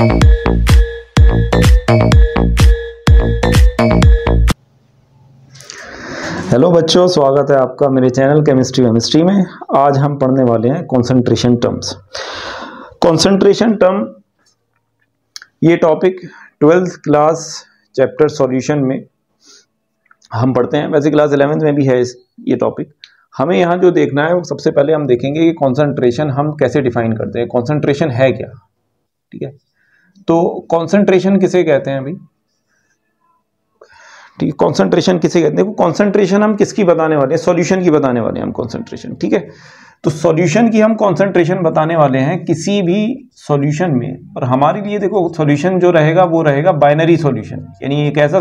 Hello बच्चों, स्वागत है आपका मेरे चैनल केमिस्ट्री में। आज हम पढ़ने वाले हैं कंसंट्रेशन टर्म्स। कंसंट्रेशन टर्म ये topic 12th class chapter solution में हम पढ़ते हैं। वैसे क्लास 11th में भी है ये टॉपिक। हमें यहाँ जो देखना है वो सबसे पहले हम देखेंगे कि कंसंट्रेशन हम कैसे डिफाइन करते हैं, कंसंट्रेशन है क्या। ठीक है, तो कंसंट्रेशन किसे कहते हैं अभी? ठीक है, कंसंट्रेशन किसे कहते हैं? देखो, कंसंट्रेशन हम किसकी बताने वाले हैं? सॉल्यूशन की बताने वाले हैं हम कंसंट्रेशन। ठीक है, तो सॉल्यूशन की हम कंसंट्रेशन बताने वाले हैं किसी भी सॉल्यूशन में। और हमारे लिए देखो, सॉल्यूशन जो रहेगा वो रहेगा बाइनरी सॉल्यूशन, यानी एक ऐसा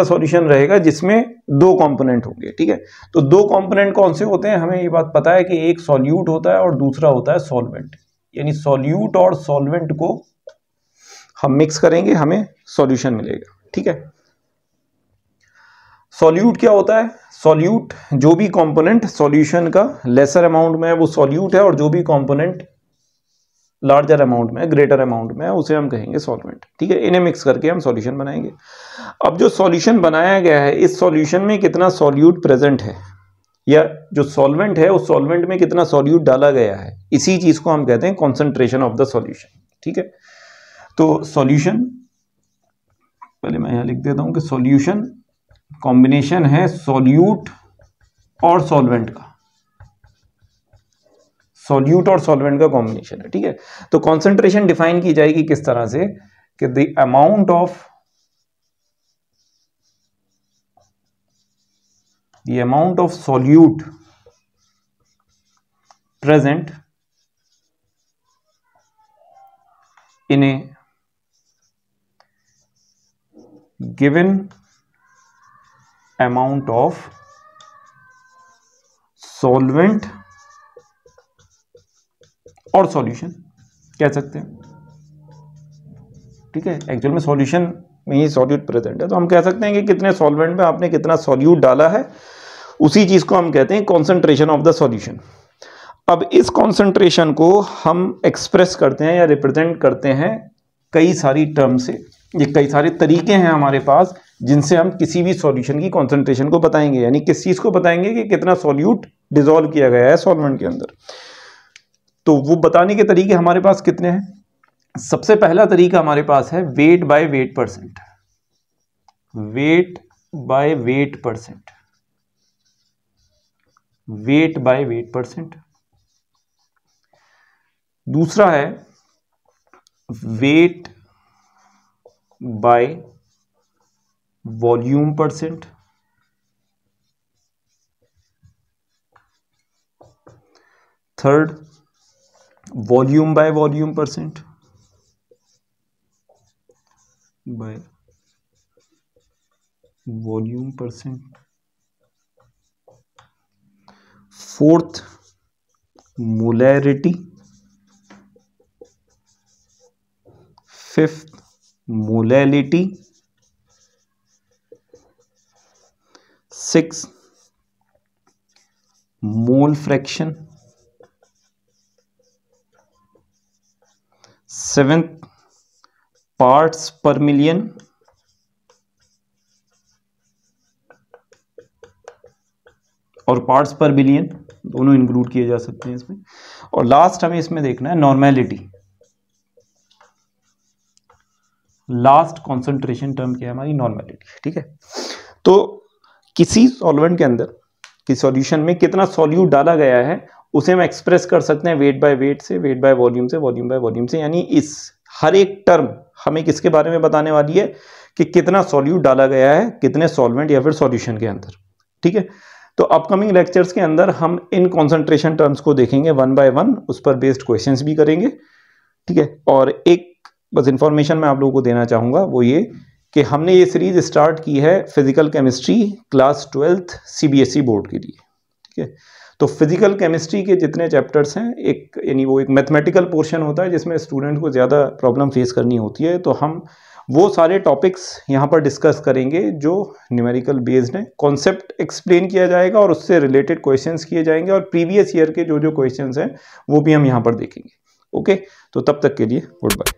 सॉल्यूशन रहेगा जिसमें दो कंपोनेंट होंगे। ठीक है, तो दो कंपोनेंट कौन से होते हैं? हमें ये बात पता है कि एक सॉल्यूट होता है और दूसरा होता है सॉल्वेंट। यानी सॉल्यूट और सॉल्वेंट को हम मिक्स करेंगे, हमें सॉल्यूशन मिलेगा। ठीक है, सॉल्यूट क्या होता है? सॉल्यूट जो भी कंपोनेंट सॉल्यूशन का लेसर अमाउंट में है वो सॉल्यूट है, और जो भी कंपोनेंट लार्जर अमाउंट में है, ग्रेटर अमाउंट में है, उसे हम कहेंगे सॉल्वेंट। ठीक है, इन्हें मिक्स करके हम सॉल्यूशन बनाएंगे। अब जो सॉल्यूशन बनाया गया है, इस सॉल्यूशन में कितना सॉल्यूट प्रेजेंट है, या जो सॉल्वेंट है उस सॉल्वेंट में कितना सॉल्यूट डाला गया है, इसी चीज को हम कहते हैं कंसंट्रेशन ऑफ द सॉल्यूशन। ठीक है, तो सॉल्यूशन, पहले मैं यहां लिख देता हूं कि सॉल्यूशन कॉम्बिनेशन है सॉल्यूट और सॉल्वेंट का, सॉल्यूट और सॉल्वेंट का कॉम्बिनेशन है। ठीक है, तो कंसंट्रेशन डिफाइन की जाएगी किस तरह से कि the amount of solute present in A given amount of solvent और सॉल्यूशन कह सकते हैं। ठीक है, एक्चुअल में सॉल्यूशन में ही सॉल्यूट प्रेजेंट है, तो हम कह सकते हैं कि कितने सॉल्वेंट में आपने कितना सॉल्यूट डाला है, उसी चीज को हम कहते हैं कंसंट्रेशन ऑफ द सॉल्यूशन। अब इस कंसंट्रेशन को हम एक्सप्रेस करते हैं या रिप्रेजेंट करते हैं कई सारी टर्म से। ये कई सारे तरीके हैं हमारे पास जिनसे हम किसी भी सॉल्यूशन की कंसंट्रेशन को बताएंगे, यानी किस चीज को बताएंगे कि कितना सॉल्यूट डिसॉल्व किया गया है सॉल्वेंट के अंदर। तो वो बताने के तरीके हमारे पास कितने हैं? सबसे पहला तरीका हमारे पास है weight by weight percent. Weight by weight percent, weight by weight percent. दूसरा है weight by volume percent. Third, volume by volume percent, by volume percent. Fourth, molarity. Fifth, molality. Six, mole fraction. Seventh, parts पर million. और parts पर billion, दोनों include किए जा सकते हैं इसमें। और लास्ट हमें इसमें देखना है नॉर्मेलिटी। लास्ट कंसंट्रेशन टर्म क्या है हमारी? नॉर्मेलिटी। ठीक है, तो किसी सॉल्वेंट के अंदर, किसी सॉल्यूशन में कितना सॉल्यूट डाला गया है उसे हम एक्सप्रेस कर सकते हैं वेट बाय वेट से, वेट बाय वॉल्यूम से, वॉल्यूम बाय वॉल्यूम से। यानी इस हर एक टर्म हमें किसके बारे में बताने वाली है कि कितना सॉल्यूट डाला गया है, कितने सॉल्वेंट या फिर सॉल्यूशन के अंदर। ठीक है, तो अपकमिंग लेक्चर्स के अंदर हम इन कॉन्सेंट्रेशन टर्म्स को देखेंगे वन बाय वन, उस पर बेस्ड क्वेश्चंस भी करेंगे। ठीक है, और एक बस इंफॉर्मेशन मैं आप लोगों को देना चाहूँगा, वो ये कि हमने ये सीरीज स्टार्ट की है physical chemistry class 12th CBSE board के लिए। ठीक है, तो फिजिकल केमिस्ट्री के जितने चैप्टर्स हैं, एक यानी वो एक मैथमेटिकल पोर्शन होता है जिसमें स्टूडेंट को ज़्यादा प्रॉब्लम फेस करनी होती है, तो हम वो सारे टॉपिक्स यहाँ पर डिस्कस करेंगे जो न्यूमेरिकल बेस्ड हैं। कॉन्सेप्ट एक्सप्लेन किया जाएगा और उससे रिलेटेड क्वेश्चंस किए जाएंगे, और प्रीवियस ईयर के जो जो क्वेश्चंस हैं वो भी हम यहाँ पर देखेंगे। ओके, तो तब तक के लिए गुड बाय।